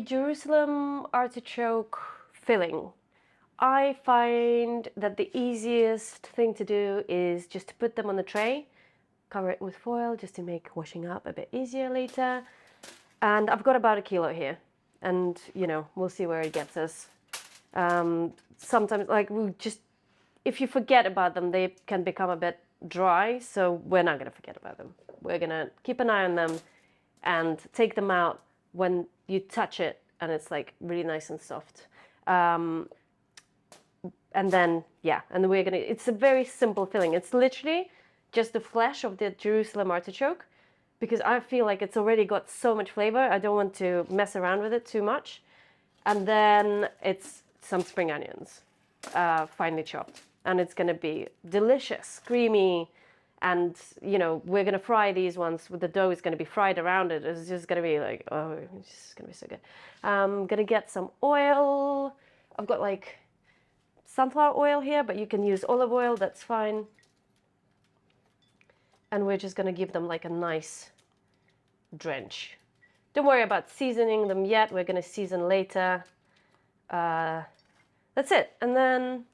Jerusalem artichoke filling, I find that the easiest thing to do is just to put them on the tray, cover it with foil just to make washing up a bit easier later. And I've got about 1 kilo here, and you know, we'll see where it gets us. Sometimes, like, if you forget about them, they can become a bit dry, so we're not gonna forget about them. We're gonna keep an eye on them and take them out when you touch it and it's like really nice and soft. And then, yeah, and we're gonna, it's a very simple filling. It's literally just the flesh of the Jerusalem artichoke, because I feel like it's already got so much flavor. I don't want to mess around with it too much. And then it's some spring onions, finely chopped. And it's gonna be delicious, creamy, and you know, we're gonna fry these ones with the dough. Is gonna be fried around it. It's just gonna be like, oh, it's just gonna be so good. I'm gonna get some oil. I've got like sunflower oil here, but you can use olive oil, that's fine. And we're just gonna give them like a nice drench. Don't worry about seasoning them yet. We're gonna season later. That's it. And then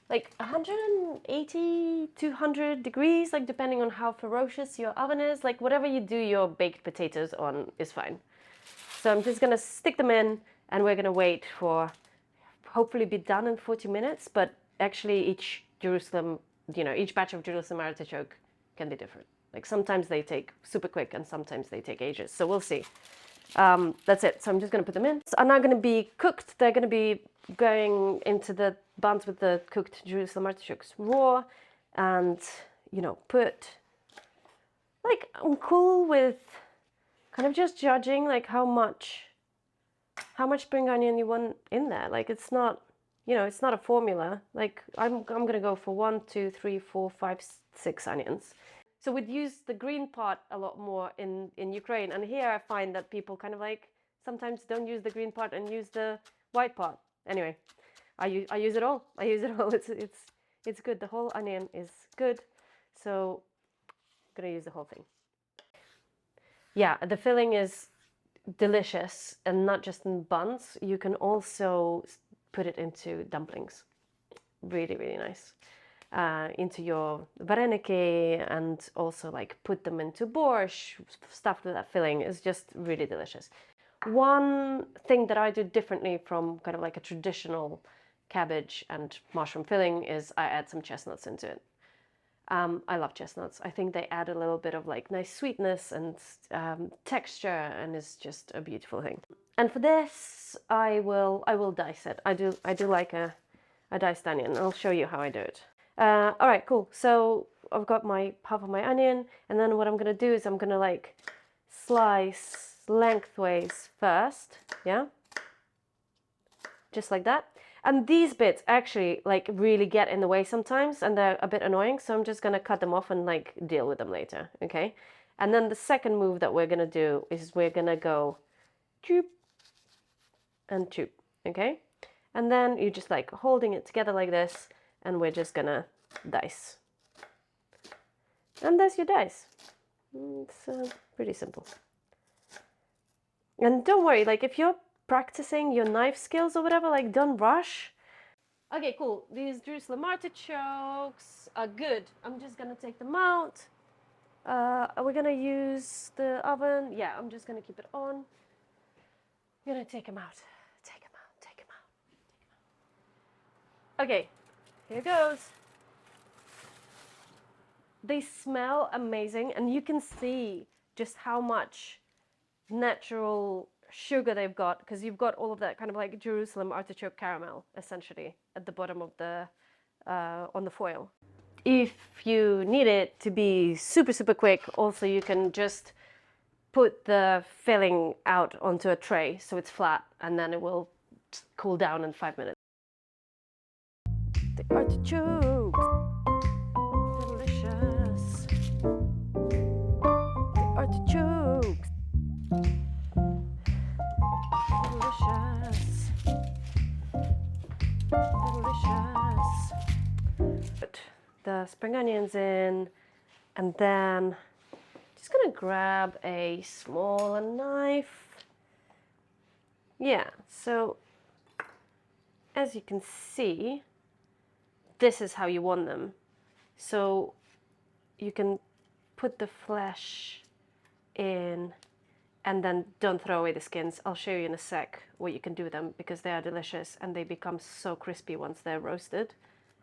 like 180, 200 degrees, like depending on how ferocious your oven is, like whatever you do your baked potatoes on is fine. So I'm just gonna stick them in, and we're gonna wait for, hopefully be done in 40 minutes, but actually each Jerusalem, you know, each batch of Jerusalem artichoke can be different. Like sometimes they take super quick and sometimes they take ages. So we'll see. That's it. So I'm just gonna put them in. So are now gonna be cooked. They're gonna be going into the buns with the cooked Jerusalem artichokes raw, and you know, I'm cool with kind of just judging like how much spring onion you want in there. Like it's not, you know, it's not a formula. Like I'm gonna go for 1, 2, 3, 4, 5, 6 onions. So we'd use the green part a lot more in Ukraine, and here I find that people kind of like sometimes don't use the green part and use the white part. Anyway, I use it all. I use it all. It's good. The whole onion is good. So I'm gonna use the whole thing. Yeah, the filling is delicious, and not just in buns. You can also put it into dumplings. Really, really nice. Into your vareniki, and also like put them into borscht, stuffed with that filling. Is just really delicious. One thing that I do differently from kind of like a traditional cabbage and mushroom filling is I add some chestnuts into it. I love chestnuts. I think they add a little bit of like nice sweetness and texture, and it's just a beautiful thing. And for this, I will dice it. I do like a diced onion. I'll show you how I do it. All right, cool. So I've got my half of my onion, and then what I'm gonna do is I'm gonna like slice lengthways first, yeah, just like that. And these bits actually like really get in the way sometimes, and they're a bit annoying, so I'm just gonna cut them off and like deal with them later, okay? And then the second move that we're gonna do is we're gonna go choop and choop, okay? And then you're just like holding it together like this, and we're just gonna dice. And there's your dice. It's pretty simple. And don't worry, like if you're practicing your knife skills or whatever, like don't rush. Okay, cool. These Jerusalem artichokes are good. I'm just gonna take them out. Are we gonna use the oven? Yeah, I'm just gonna keep it on. I'm gonna take them out. Take them out, take them out, take them out. Okay, here goes. They smell amazing, and you can see just how much natural sugar they've got, because you've got all of that kind of like Jerusalem artichoke caramel essentially at the bottom of the on the foil. If you need it to be super quick, also you can just put the filling out onto a tray so it's flat, and then it will cool down in 5 minutes. The artichokes, delicious. The artichokes. Delicious. Delicious. Put the spring onions in, and then just gonna grab a smaller knife Yeah, so as you can see, this is how you want them. So you can put the flesh in and then don't throw away the skins. I'll show you in a sec what you can do with them because they are delicious and they become so crispy once they're roasted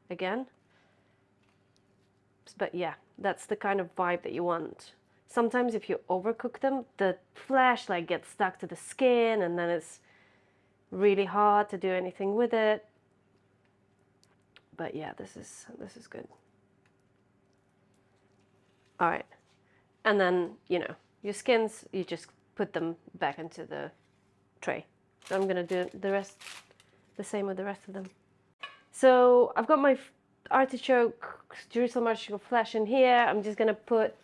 again. But yeah, that's the kind of vibe that you want. Sometimes if you overcook them, the flesh like gets stuck to the skin and then it's really hard to do anything with it. But yeah, this is good. All right. And then, you know, your skins, you just put them back into the tray. So I'm going to do the same with the rest of them. So I've got my Jerusalem artichoke flesh in here. I'm just going to put,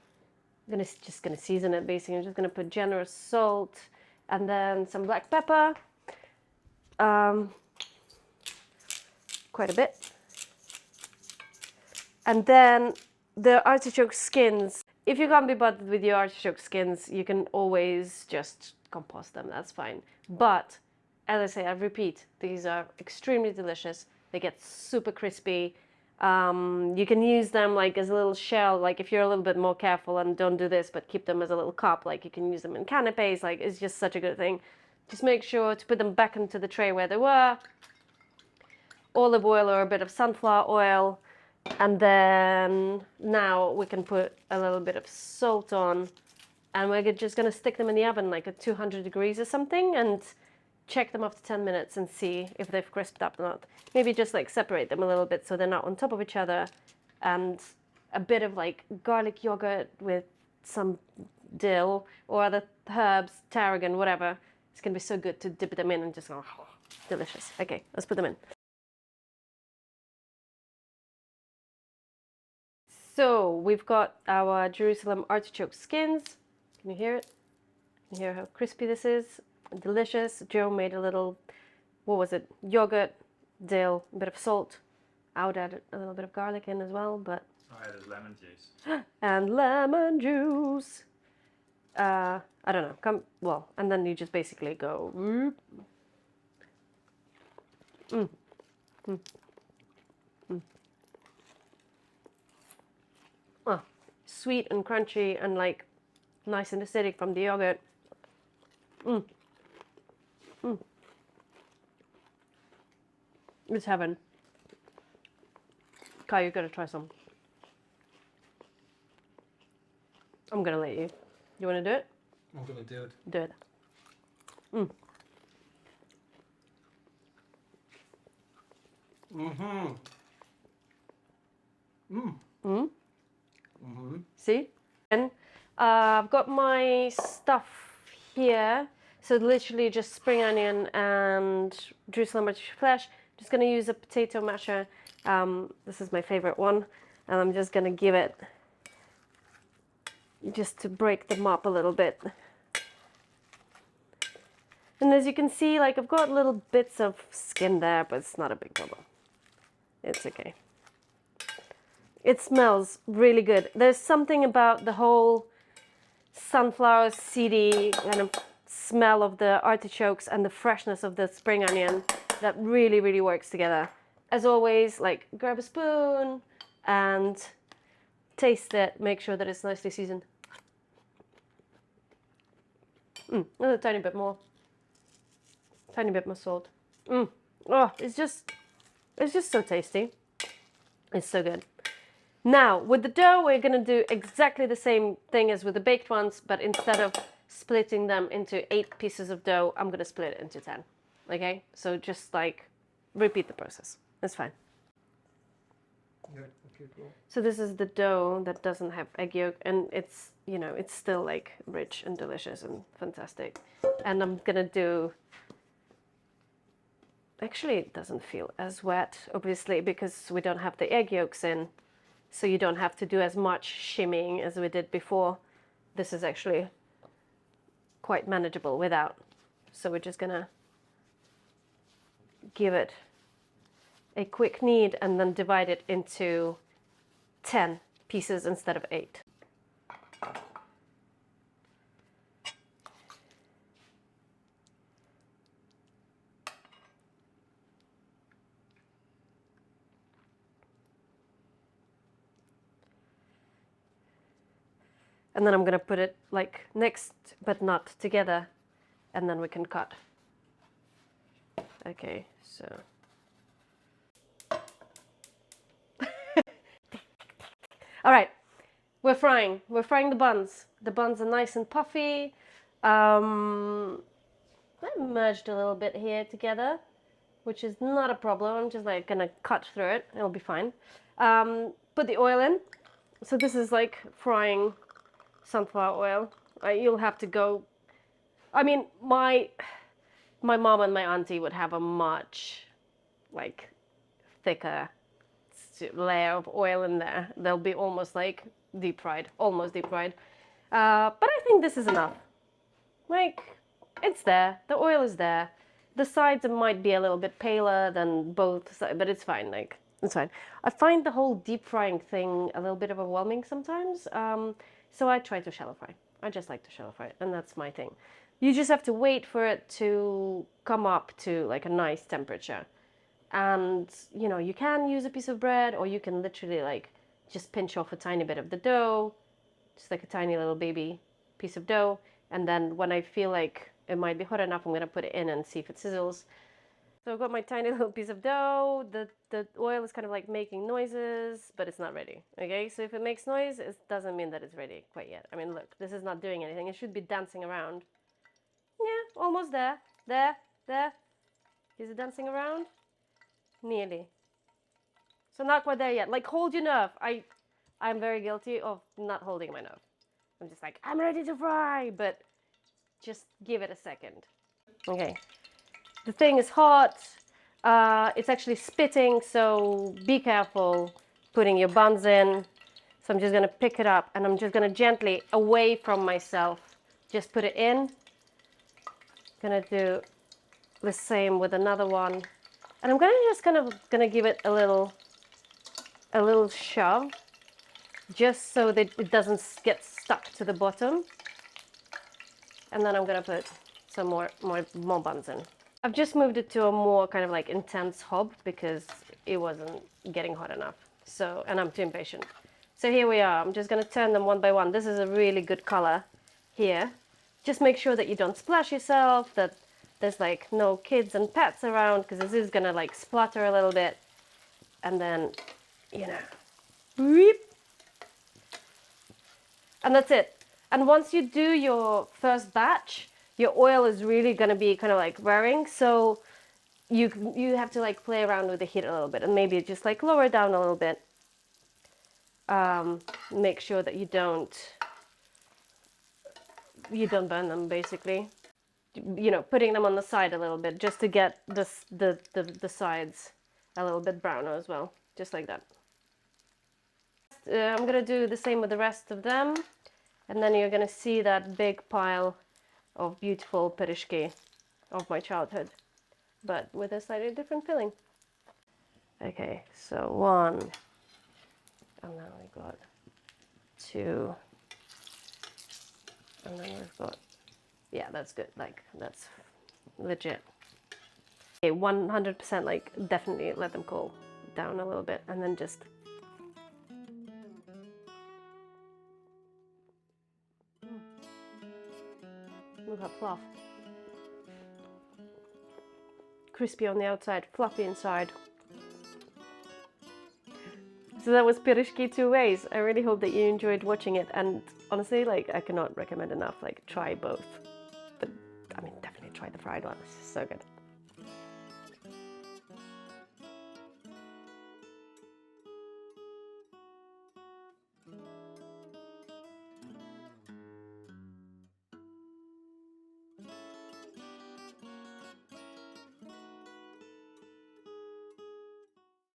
just going to season it basically. I'm just going to put generous salt and then some black pepper. Quite a bit. And then the artichoke skins. If you can't be bothered with your artichoke skins, you can always just compost them, that's fine. But, as I say, I repeat, these are extremely delicious. They get super crispy. You can use them like as a little shell, like if you're a little bit more careful and don't do this, but keep them as a little cup, like you can use them in canapes, like it's just such a good thing. Just make sure to put them back into the tray where they were. Olive oil or a bit of sunflower oil. And then now we can put a little bit of salt on and we're just going to stick them in the oven like at 200 degrees or something and check them after 10 minutes and see if they've crisped up or not. Maybe just like separate them a little bit so they're not on top of each other, and a bit of like garlic yogurt with some dill or other herbs, tarragon, whatever. It's going to be so good to dip them in and just, oh, delicious. Okay, let's put them in. So we've got our Jerusalem artichoke skins. Can you hear it? Can you hear how crispy this is? Delicious. Joe made a little, what was it? Yogurt, dill, a bit of salt. I would add a little bit of garlic in as well, but... I added lemon juice. And lemon juice. I don't know. Well, and then you just basically go... Oh, sweet and crunchy and like nice and acidic from the yogurt. It's heaven. Kai, you gotta try some. I'm gonna let you. You wanna do it? I'm gonna do it. Do it. See? And I've got my stuff here. So literally just spring onion and Jerusalem artichoke flesh. Just gonna use a potato masher. This is my favorite one. And I'm just gonna give it, just to break them up a little bit. And as you can see, like I've got little bits of skin there, but it's not a big problem. It's okay. It smells really good. There's something about the whole sunflower seedy kind of smell of the artichokes and the freshness of the spring onion that really, really works together. As always, like grab a spoon and taste it. Make sure that it's nicely seasoned. Another tiny bit more. Tiny bit more salt. Oh, it's just so tasty. It's so good. Now, with the dough, we're going to do exactly the same thing as with the baked ones, but instead of splitting them into 8 pieces of dough, I'm going to split it into 10. Okay? So just like repeat the process. That's fine. Yeah, okay, cool. So this is the dough that doesn't have egg yolk, and it's, you know, it's still like rich and delicious and fantastic. And I'm going to do... Actually, it doesn't feel as wet, obviously, because we don't have the egg yolks in. So you don't have to do as much shimming as we did before. This is actually quite manageable without. So we're just gonna give it a quick knead and then divide it into 10 pieces instead of 8. And then I'm gonna put it like next but not together, and then we can cut. Okay, so. All right, we're frying. We're frying the buns. The buns are nice and puffy. I merged a little bit here together, which is not a problem. I'm just like gonna cut through it. It'll be fine. Put the oil in. So this is like frying sunflower oil. You'll have to go. I mean, my mom and my auntie would have a much like thicker layer of oil in there. They'll be almost like deep fried, almost deep fried. But I think this is enough. Like, it's there. The oil is there. The sides might be a little bit paler than both sides, but it's fine. Like, it's fine. I find the whole deep frying thing a little bit overwhelming sometimes. So I try to shallow fry. I just like to shallow fry, and that's my thing. You just have to wait for it to come up to like a nice temperature. And, you know, you can use a piece of bread, or you can literally like just pinch off a tiny bit of the dough, just like a tiny little baby piece of dough. And then when I feel like it might be hot enough, I'm going to put it in and see if it sizzles. So I've got my tiny little piece of dough. The oil is kind of like making noises, but it's not ready. Okay, so if it makes noise, it doesn't mean that it's ready quite yet. I mean, look, this is not doing anything. It should be dancing around. Yeah, almost there. There, there. Is it dancing around? Nearly. So not quite there yet. Like, hold your nerve. I'm very guilty of not holding my nerve. I'm just like, I'm ready to fry, but just give it a second. Okay. The thing is hot. It's actually spitting, so be careful putting your buns in. So I'm just gonna pick it up, and I'm just gonna gently, away from myself, just put it in. Gonna do the same with another one. And I'm gonna give it a little shove, just so that it doesn't get stuck to the bottom. And then I'm gonna put some more buns in. I've just moved it to a more kind of like intense hob because it wasn't getting hot enough. So, and I'm too impatient. So here we are. I'm just gonna turn them one by one. This is a really good color here. Just make sure that you don't splash yourself, that there's like no kids and pets around, because this is gonna like splatter a little bit. And then, you know, whoop. And that's it. And once you do your first batch, your oil is really gonna be kind of like wearing, so you have to like play around with the heat a little bit, and maybe just like lower it down a little bit. Make sure that you don't burn them, basically. You know, putting them on the side a little bit, just to get the sides a little bit browner as well, just like that. I'm gonna do the same with the rest of them, and then you're gonna see that big pile of beautiful pyrizhky of my childhood, but with a slightly different filling. Okay, so one, and then we've got two, and then we've got, yeah, that's good, like, that's legit. Okay, 100%, like, definitely let them cool down a little bit, and then just look at fluff. Crispy on the outside, fluffy inside. So that was pyrizhky two ways. I really hope that you enjoyed watching it, and honestly, like, I cannot recommend enough, like, try both. But I mean, definitely try the fried one. It's so good.